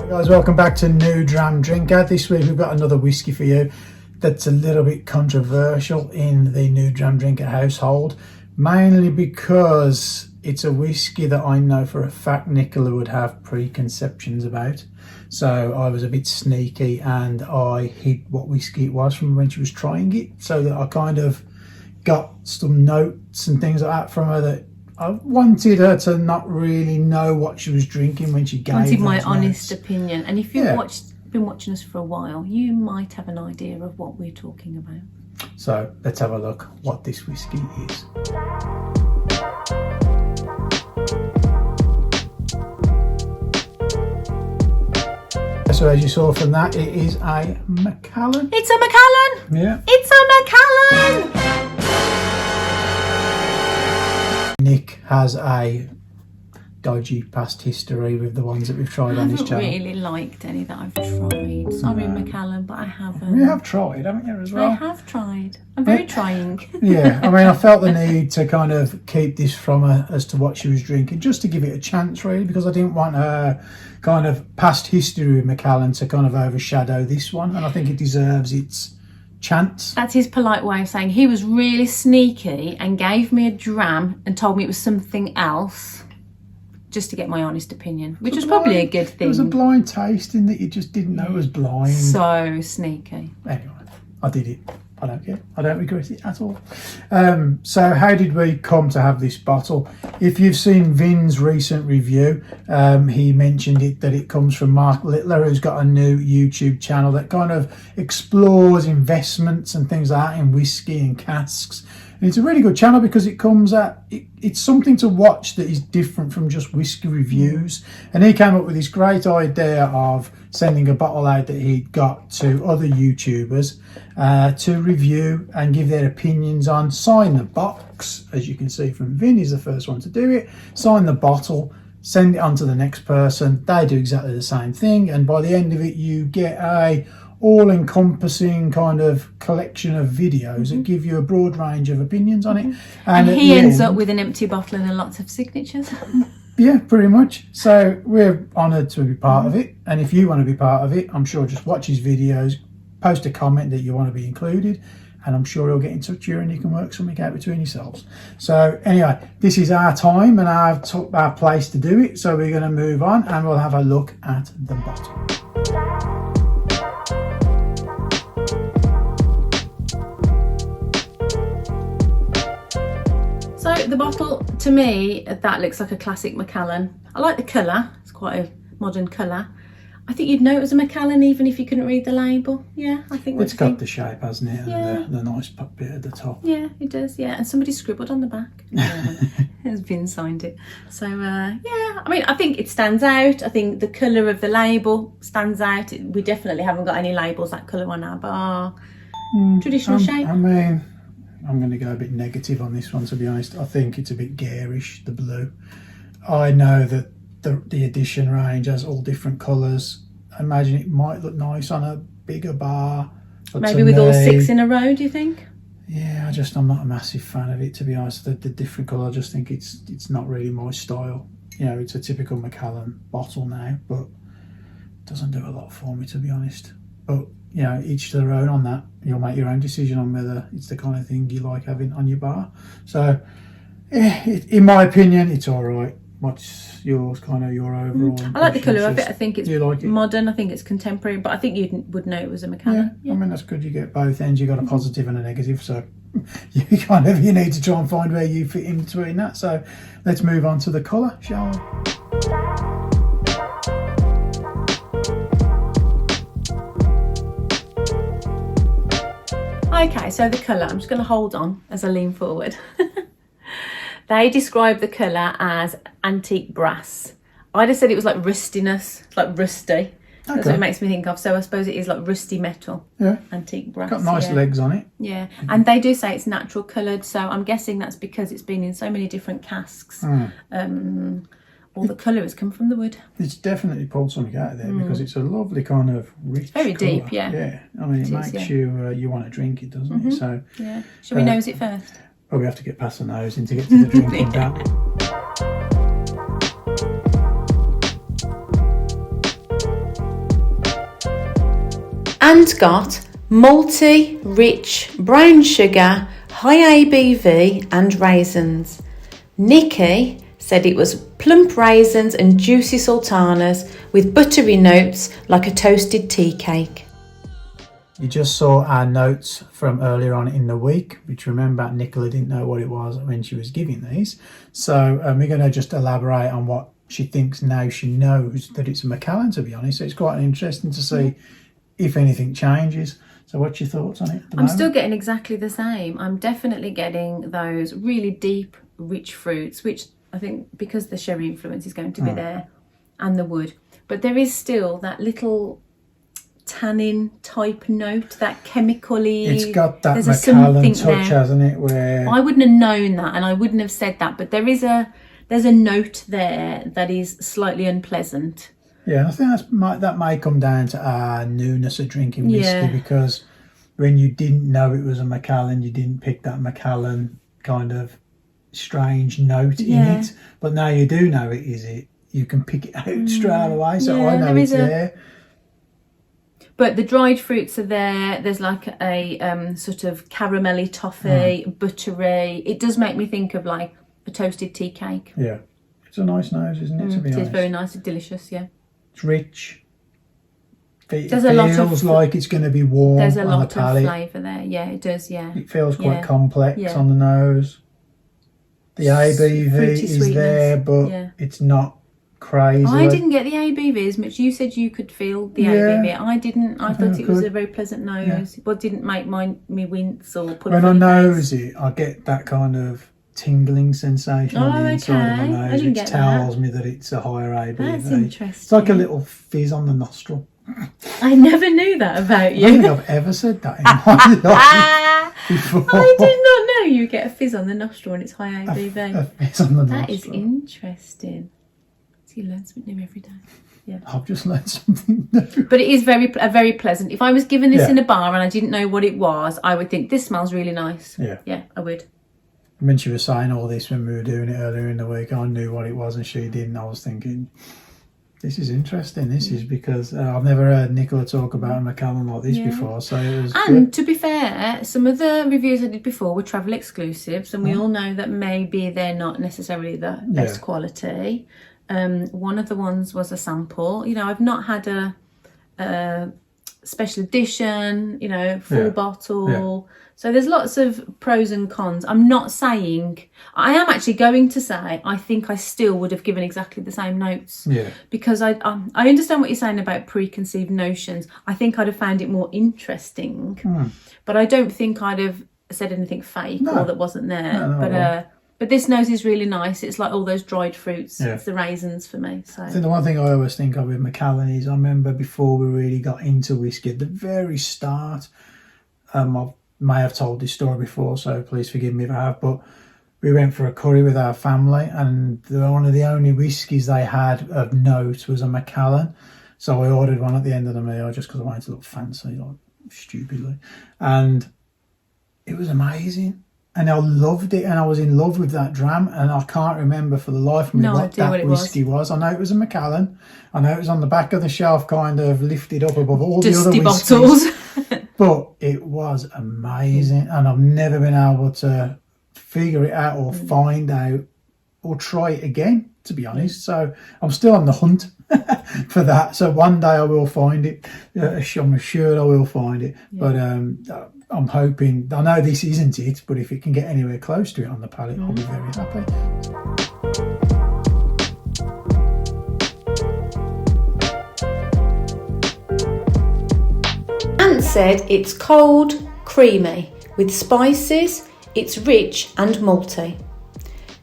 Right guys, welcome back to New Dram Drinker. This week we've got another whiskey for you that's a little bit controversial in the New Dram Drinker household, mainly because it's a whiskey that I know for a fact Nicola would have preconceptions about. So I was a bit sneaky and I hid what whiskey it was from when she was trying it, so that I kind of got some notes and things like that from her that I wanted her to not really know what she was drinking when she gave wanted my notes. honest opinion. And if you've been watching us for a while, you might have an idea of what we're talking about. So let's have a look what this whiskey is. So as you saw from that, it is a Macallan. It's a Macallan! Yeah. It's a Macallan! Nick has a dodgy past history with the ones that we've tried on his channel. I haven't really liked any that I've tried. Sorry, Macallan, but I haven't. You have tried, haven't you, as well? I have tried. I'm very trying. Yeah, I mean, I felt the need to kind of keep this from her as to what she was drinking, just to give it a chance, really, because I didn't want her kind of past history with Macallan to kind of overshadow this one, and I think it deserves its chance. That's his polite way of saying he was really sneaky and gave me a dram and told me it was something else, just to get my honest opinion, which was probably a good thing. It was a blind tasting that you just didn't know was blind. So sneaky. Anyway, I did it. I don't care. I don't regret it at all. So how did we come to have this bottle? If you've seen Vin's recent review, he mentioned that it comes from Mark Littler, who's got a new YouTube channel that kind of explores investments and things like that in whiskey and casks. And it's a really good channel because it comes at it's something to watch that is different from just whiskey reviews. And he came up with this great idea of sending a bottle out that he'd got to other YouTubers to review and give their opinions on. Sign the box, as you can see from Vin, he's the first one to do it. Sign the bottle, send it on to the next person. They do exactly the same thing, and by the end of it you get a all-encompassing kind of collection of videos that give you a broad range of opinions on it. And he ends up with an empty bottle and lots of signatures. Yeah, pretty much. So we're honoured to be part of it, and if you want to be part of it, I'm sure just watch his videos, post a comment that you want to be included, and I'm sure he'll get in touch with you and you can work something out between yourselves. So anyway, this is our time and our place to do it, so we're going to move on and we'll have a look at the bottle. So the bottle, to me, that looks like a classic Macallan. I like the colour. It's quite a modern colour. I think you'd know it was a Macallan even if you couldn't read the label. Yeah, I think it's got the shape, hasn't it? Yeah. And the nice bit at the top. Yeah, it does. Yeah, and somebody scribbled on the back. Has Vin signed it. So yeah, I mean, I think it stands out. I think the colour of the label stands out. We definitely haven't got any labels that colour on our bar. Traditional shape. I mean, I'm going to go a bit negative on this one, to be honest. I think it's a bit garish, the blue. I know that the edition range has all different colours. I imagine it might look nice on a bigger bar. Maybe with all 6 in a row, do you think? Yeah, I'm not a massive fan of it, to be honest. The different colour, I just think it's not really my style. You know, it's a typical Macallan bottle now, but it doesn't do a lot for me, to be honest. But you know, each to their own on that. You'll make your own decision on whether it's the kind of thing you like having on your bar. So, in my opinion, it's all right. What's yours, kind of your overall? I like the colour of it. I think it's like modern. I think it's contemporary, but I think you would know it was a Macallan. Yeah, I mean, that's good. You get both ends. You got a positive and a negative, so you need to try and find where you fit in between that. So let's move on to the colour, shall we? Okay, so the colour, I'm just going to hold on as I lean forward. They describe the colour as antique brass. I'd have said it was like rustiness, like rusty. Okay. That's what it makes me think of. So I suppose it is like rusty metal. Yeah. Antique brass. Got nice legs on it. Yeah. And they do say it's natural coloured. So I'm guessing that's because it's been in so many different casks. All the colour has come from the wood. It's definitely pulled something out of there because it's a lovely kind of rich very colour. Deep, yeah. Yeah. I mean, it makes you want to drink it, doesn't it? So yeah. Shall we nose it first? Well, we have to get past the nose and to get to the drinking bit. and got malty, rich, brown sugar, high ABV and raisins. Nicky said it was plump raisins and juicy sultanas with buttery notes like a toasted tea cake. You just saw our notes from earlier on in the week, which remember Nicola didn't know what it was when she was giving these. So we're going to just elaborate on what she thinks now she knows that it's a Macallan, to be honest. So it's quite interesting to see if anything changes. So what's your thoughts on it at the moment? Still getting exactly the same. I'm definitely getting those really deep, rich fruits, which I think because the sherry influence is going to be there, and the wood. But there is still that little tannin type note, that chemically. It's got that Macallan touch, hasn't it? Where I wouldn't have known that, and I wouldn't have said that. But there's a note there that is slightly unpleasant. Yeah, I think that may come down to our newness of drinking whiskey, because when you didn't know it was a Macallan, you didn't pick that Macallan kind of strange note in it. But now you do know it is it. You can pick it out straight away. So I know it's there. But the dried fruits are there. There's like a sort of caramelly toffee, buttery. It does make me think of like a toasted tea cake. Yeah. It's a nice nose, isn't it, to be honest? It is very nice and delicious, yeah. It's rich. It feels like it's going to be warm on the palate. There's a lot of flavour there. Yeah, it does, yeah. It feels quite complex on the nose. The ABV is there, but it's not crazy. I didn't get the ABV as much. You said you could feel the ABV. I didn't. I thought it was a very pleasant nose, but didn't make me wince or put. When I nose it, I get that kind of tingling sensation on the inside of my nose, which tells me that it's a higher ABV. That's interesting. It's like a little fizz on the nostril. I never knew that about you. I don't think I've ever said that in my life before. I did not know you get a fizz on the nostril and it's high ABV. A fizz on the nostril. That is interesting. So you learn something new every day. Yeah, I've just learned something new. But it is very pleasant. If I was given this in a bar and I didn't know what it was, I would think this smells really nice. Yeah, I would. When she was saying all this when we were doing it earlier in the week, I knew what it was and she didn't. I was thinking, this is interesting. This is because I've never heard Nicola talk about a Macallan like this before. So it was good. To be fair, some of the reviews I did before were travel exclusives, and we all know that maybe they're not necessarily the best quality. One of the ones was a sample. You know, I've not had a special edition, you know, full bottle. So there's lots of pros and cons. I'm not saying, I am actually going to say, I think I still would have given exactly the same notes. Yeah. Because I understand what you're saying about preconceived notions. I think I'd have found it more interesting. But I don't think I'd have said anything fake or that wasn't there. But this nose is really nice. It's like all those dried fruits. It's the raisins for me. So I think the one thing I always think of with Macallan is I remember before we really got into whiskey, at the very start, I may have told this story before, so please forgive me if I have, but we went for a curry with our family and one of the only whiskies they had of note was a Macallan. So I ordered one at the end of the meal just because I wanted to look fancy, like stupidly. And it was amazing. And I loved it, and I was in love with that Dram, and I can't remember for the life of me what that whiskey was. I know it was a Macallan. I know it was on the back of the shelf, kind of lifted up above all the other whiskies. Bottles. But it was amazing, and I've never been able to figure it out or find out or try it again, to be honest. So I'm still on the hunt for that. So one day I will find it. I'm sure I will find it. But I'm hoping, I know this isn't it, but if it can get anywhere close to it on the palate, I'll be very happy. Ant said it's cold, creamy, with spices, it's rich and malty.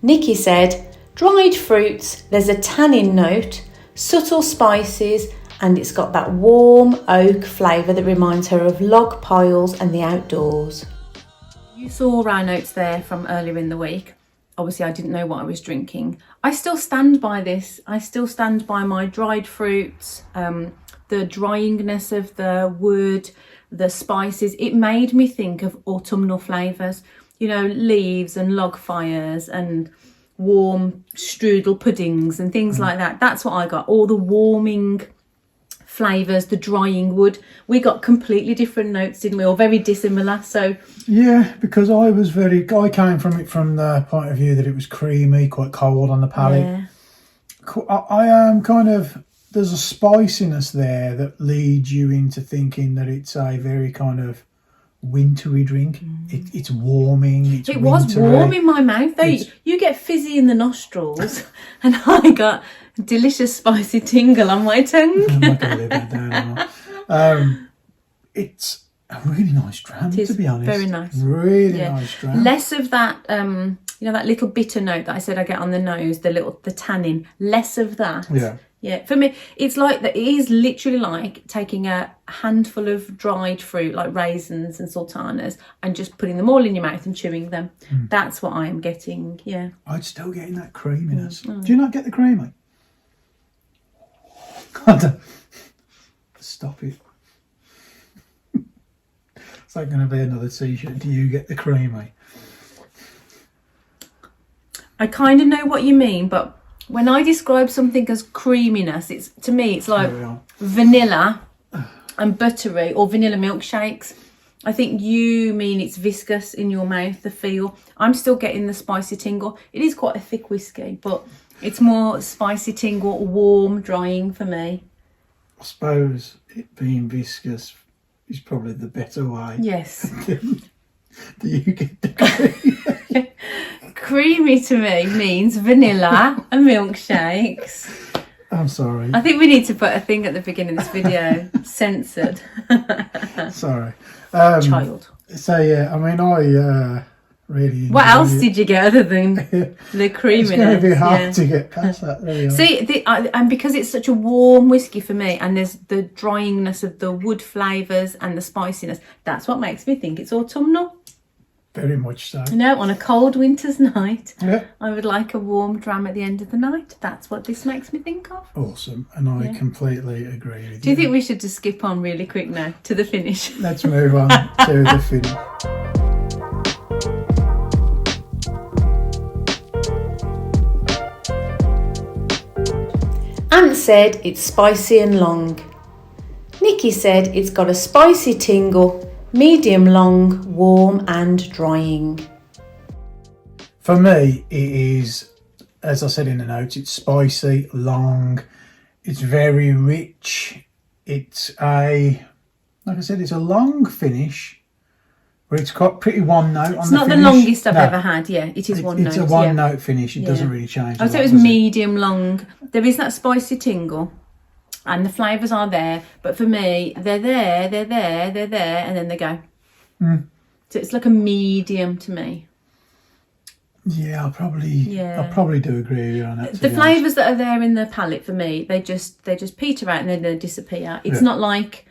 Nicky said, dried fruits, there's a tannin note, subtle spices, and it's got that warm oak flavour that reminds her of log piles and the outdoors. You saw our notes there from earlier in the week. Obviously, I didn't know what I was drinking. I still stand by this. I still stand by my dried fruits, the dryingness of the wood, the spices. It made me think of autumnal flavours, you know, leaves and log fires and warm strudel puddings and things like that. That's what I got, all the warming flavours, the drying wood. We got completely different notes, didn't we? Or very dissimilar. So yeah, because I came from it from the point of view that it was creamy, quite cold on the palate. yeah. I am kind of, there's a spiciness there that leads you into thinking that it's a very kind of wintry drink. It's warming. It was warm in my mouth though. You get fizzy in the nostrils, and I got a delicious spicy tingle on my tongue. I'm not going to live that down. Am I? It's a really nice dram, to be honest. Very nice. Really nice dram. Less of that, you know, that little bitter note that I said I get on the nose, the tannin. Less of that. Yeah. Yeah, for me, it's like that. It is literally like taking a handful of dried fruit, like raisins and sultanas, and just putting them all in your mouth and chewing them. That's what I am getting. Yeah, I'm still getting that creaminess. Do you not get the creamy? Stop it. It's like going to be another t-shirt. Do you get the creamy? I kind of know what you mean, but when I describe something as creaminess, it's, to me, it's like vanilla and buttery, or vanilla milkshakes. I think you mean it's viscous in your mouth, the feel. I'm still getting the spicy tingle. It is quite a thick whiskey, but it's more spicy tingle, warm, drying for me. I suppose it being viscous is probably the better way. Yes. Do you get the creamy? Creamy to me means vanilla and milkshakes. I'm sorry. I think we need to put a thing at the beginning of this video. Censored. Sorry. Child. So yeah, I mean, I really. What else did you get other than the creaminess? It's going to be hard to get past that. There See, and because it's such a warm whiskey for me, and there's the dryingness of the wood flavours and the spiciness, that's what makes me think it's autumnal. Very much so. You know, on a cold winter's night, Yeah. I would like a warm dram at the end of the night. That's what this makes me think of. Awesome, and I completely agree with you. Do you think we should just skip on really quick now to the finish? Let's move on to the finish. Ant said it's spicy and long. Nicky said it's got a spicy tingle, medium long, warm and drying. For me, it is, as I said in the notes, it's spicy, long, it's very rich. It's like I said, it's a long finish, but it's got pretty one note on the finish. It's not the longest I've ever had, yeah. It is one note. It's a one note finish, it doesn't really change. I would say it was medium long. There is that spicy tingle, and the flavours are there, but for me, they're there, and then they go. So it's like a medium to me. Yeah, I'll probably do agree with you on that. The flavours that are there in the palate for me, they just peter out and then they disappear. It's not like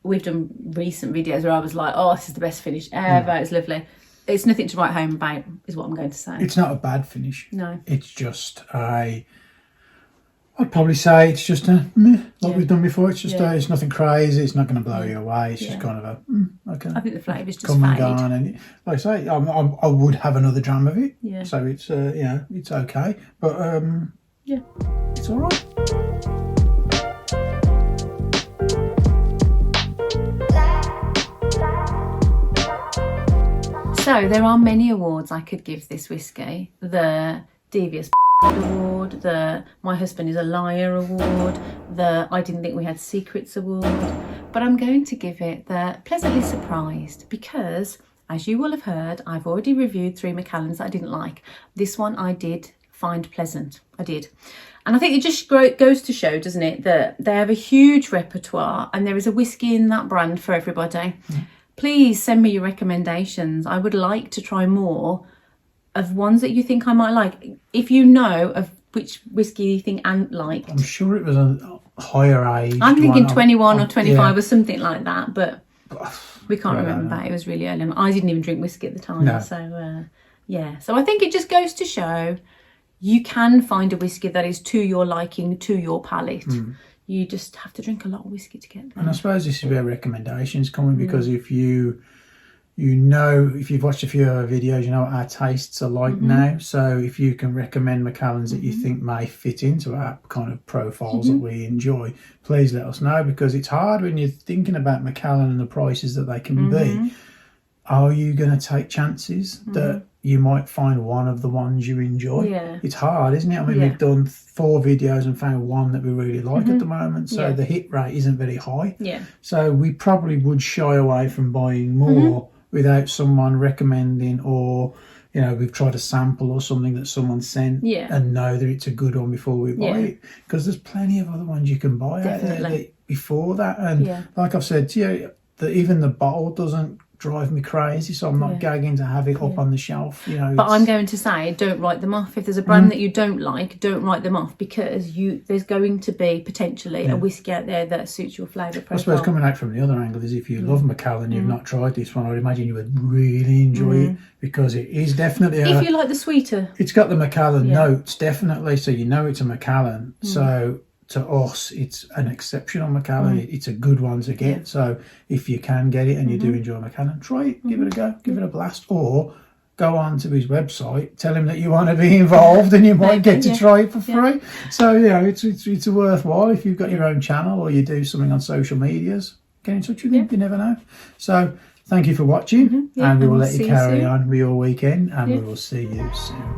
we've done recent videos where I was like, oh, this is the best finish ever. It's lovely. It's nothing to write home about, is what I'm going to say. It's not a bad finish. No. It's just I'd probably say it's just a meh, like we've done before. It's just it's nothing crazy. It's not going to blow you away. It's just kind of a okay. I think the flavours just come and fade. gone, and like I say, I would have another dram of it. Yeah. So it's it's okay, but it's all right. So there are many awards I could give this whiskey. The Devious Award, the My Husband is a Liar Award, the I Didn't Think We Had Secrets Award, but I'm going to give it the Pleasantly Surprised because, as you will have heard, I've already reviewed 3 Macallans that I didn't like. This one I did find pleasant. I did. And I think it just goes to show, doesn't it, that they have a huge repertoire and there is a whiskey in that brand for everybody. Please send me your recommendations. I would like to try more of ones that you think I might like. If you know of which whiskey you think Ant liked. I'm sure it was a higher age. I'm thinking 21 or 25 or something like that, but we can't remember that. It was really early. I didn't even drink whiskey at the time. No. So, So I think it just goes to show you can find a whiskey that is to your liking, to your palate. You just have to drink a lot of whiskey to get there. And I suppose this is where recommendations come in, because if you You know, if you've watched a few of our videos, you know what our tastes are like now. So if you can recommend Macallans that you think may fit into our kind of profiles that we enjoy, please let us know, because it's hard when you're thinking about Macallan and the prices that they can be. Are you going to take chances that you might find one of the ones you enjoy? Yeah. It's hard, isn't it? I mean, we've done 4 videos and found one that we really like at the moment. So the hit rate isn't very high. Yeah. So we probably would shy away from buying more without someone recommending, or, you know, we've tried a sample or something that someone sent and know that it's a good one before we buy it. Because there's plenty of other ones you can buy out there that, before that. And like I've said to you, even the bottle doesn't drive me crazy, so I'm not gagging to have it up on the shelf, you know. But I'm going to say, don't write them off. If there's a brand that you don't like, don't write them off, because there's going to be potentially a whiskey out there that suits your flavour profile. I suppose coming out from the other angle is, if you love Macallan, you've not tried this one, I would imagine you would really enjoy it, because it is definitely if you like the sweeter, it's got the Macallan notes, definitely, so you know it's a Macallan. So to us, it's an exceptional Macallan. It's a good one to get. So if you can get it and you do enjoy Macallan, try it, give it a go, give it a blast, or go on to his website, tell him that you want to be involved, and you might get to try it for free. So, you know, it's a worthwhile. If you've got your own channel or you do something on social medias, get in touch with him. You never know. So thank you for watching, and we will let you carry on with your weekend, and we will see you soon.